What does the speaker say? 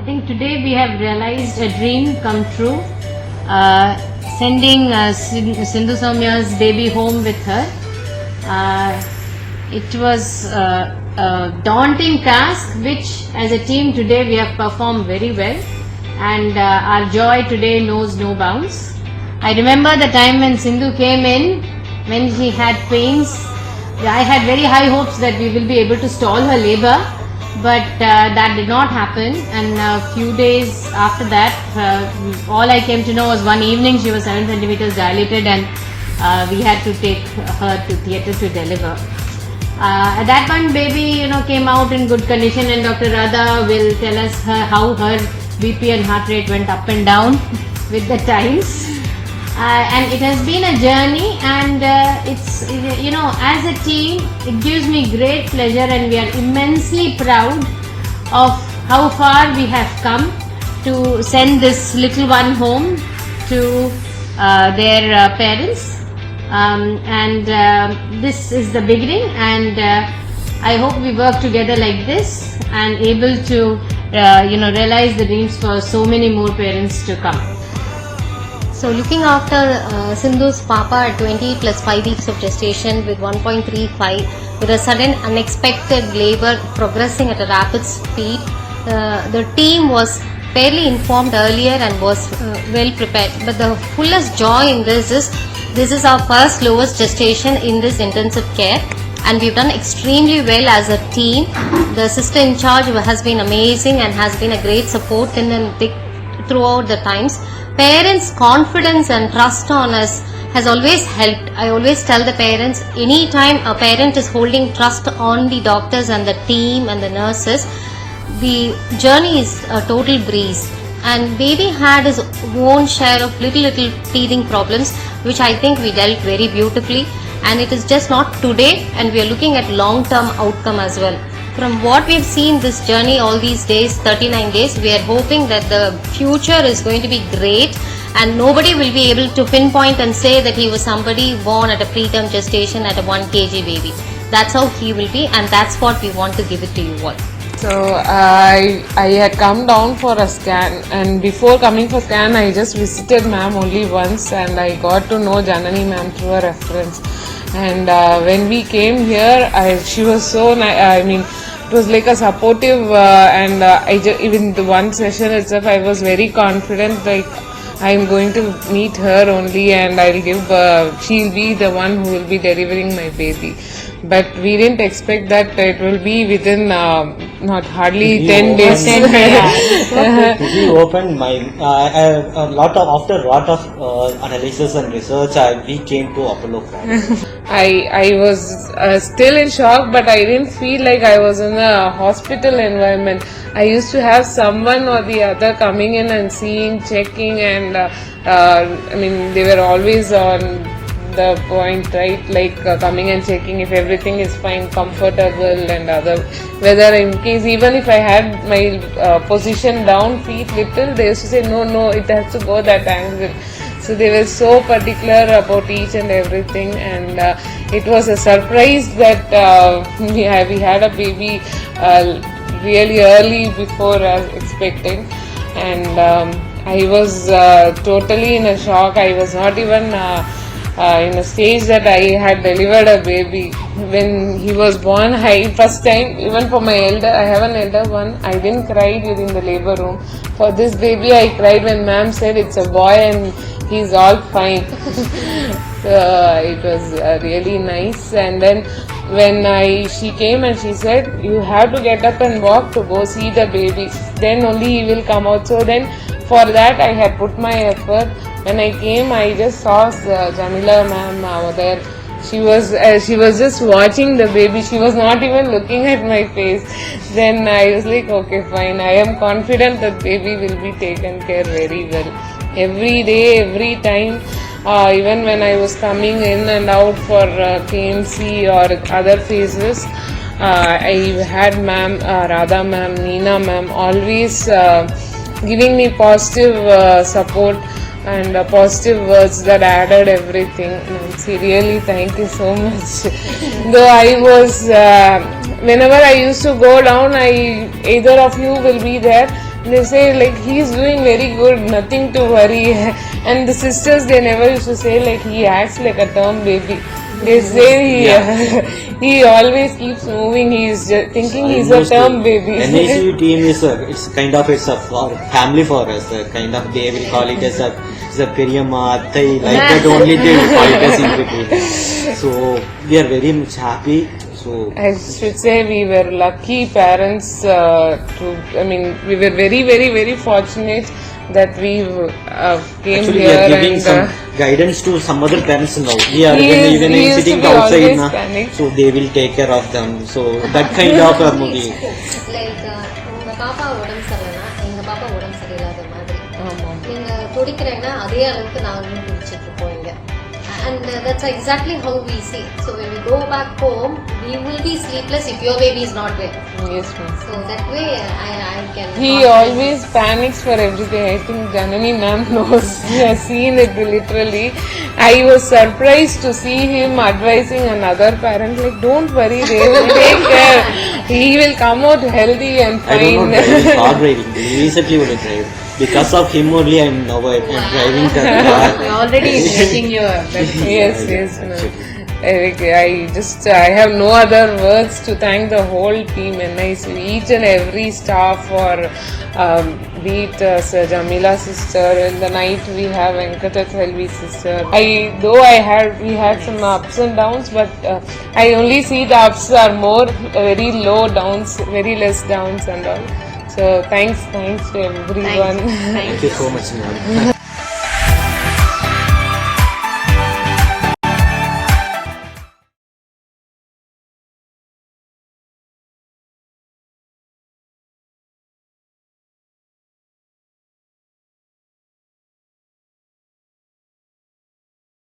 think today we have realized a dream come true. Sending Sindhu Soumya's baby home with her. It was a daunting task which as a team today we have performed very well, and our joy today knows no bounds. I remember the time when Sindhu came in, when she had pains. I had very high hopes that we will be able to stall her labor, but that did not happen, and a few days after that, all I came to know was one evening she was 7 centimeters dilated, and we had to take her to theatre to deliver. At that point, baby, came out in good condition, and Dr. Radha will tell us how her BP and heart rate went up and down with the times. And it has been a journey, and it's, as a team, it gives me great pleasure, and we are immensely proud of how far we have come to send this little one home to their parents. This is the beginning, and I hope we work together like this and able to, realize the dreams for so many more parents to come. So looking after Sindhu's papa at 20 plus 5 weeks of gestation with 1.35 with a sudden unexpected labor progressing at a rapid speed, the team was fairly informed earlier and was well prepared. But the fullest joy in this is our first lowest gestation in this intensive care, and we've done extremely well as a team. The sister in charge has been amazing and has been a great support throughout the times. Parents' confidence and trust on us has always helped. I always tell the parents, anytime a parent is holding trust on the doctors and the team and the nurses, the journey is a total breeze. And baby had his own share of little teething problems, which I think we dealt very beautifully. And it is just not today, and we are looking at long-term outcome as well. From what we've seen this journey all these days, 39 days, we are hoping that the future is going to be great, and nobody will be able to pinpoint and say that he was somebody born at a preterm gestation at a 1 kg baby. That's how he will be, and that's what we want to give it to you all. So I had come down for a scan, and before coming for scan I just visited ma'am only once, and I got to know Janani ma'am through a reference. And when we came here, she was so nice. It was like a supportive, and even the one session itself, I was very confident, like I'm going to meet her only, and I'll give, she'll be the one who will be delivering my baby. But we didn't expect that it will be within not hardly 10 days. We opened my after a lot of analysis and research, we came to Apollo Clinic. I was still in shock, but I didn't feel like I was in a hospital environment. I used to have someone or the other coming in and seeing, checking, and they were always on the point, right? Like coming and checking if everything is fine, comfortable, and other, whether in case even if I had my position down, feet little, they used to say no, it has to go that angle. So they were so particular about each and everything, and it was a surprise that we had a baby really early before expecting, and I was totally in a shock. I was not even in a stage that I had delivered a baby. When he was born, first time, even for my elder, I have an elder one, I didn't cry during the labor room. For this baby, I cried when ma'am said it's a boy and he's all fine. So it was really nice. And then when she came and she said, you have to get up and walk to go see the baby, then only he will come out. So then for that I had put my effort. When I came, I just saw Jamila ma'am over there. She was just watching the baby. She was not even looking at my face. Then I was like, okay, fine. I am confident that baby will be taken care very well. Every day, every time, even when I was coming in and out for KMC or other phases, I had ma'am, Radha ma'am, Neena ma'am, always giving me positive support and positive words that added everything. Nancy, really thank you so much. Though I was, whenever I used to go down, either of you will be there. They say like he's doing very good, nothing to worry. And the sisters, they never used to say like he acts like a term baby. They say he always keeps moving. He's just thinking he's a term baby. NICU team is it's a family for us. Kind of they will call it as a Periyamma, Attai, like that only they will call it as in between. So we are very much happy. So I should say we were lucky parents we were very, very, very fortunate that we came actually here. we are giving and some guidance to some other parents now. We are He is- even he used sitting to be outside always now, panic. so they will take care of them. So that kind of a movie. Like உங்க பாப்பா உடம்பு சரியில்லைன்னா எங்க பாப்பா உடம்பு சரியில்லாத மாதிரி ஆமா. நீங்க துடிக்கிறேன்னா அதே அளவுக்கு நாங்களும் துடிச்சிட்டு இருப்போம் இங்க. And that's exactly how we see. So when we go back home, we will be sleepless if your baby is not well. Yes, ma'am. So that way I can. He always panics for everything. I think Janani ma'am knows. He has seen it literally. I was surprised to see him advising another parent like, don't worry, they will take care. He will come out healthy and I don't fine. know driving, car driving. They recently would drive. Because of him only I'm now I'm driving the car. Already making your bed. Yes, ma'am. I have no other words to thank the whole team NICU, each and every staff for be it Sir Jamila's sister. In the night we have Venkataselvi's sister. We had some ups and downs, but I only see the ups are more very low, downs very less downs and all. So thanks to everyone. Thank you so much, ma'am.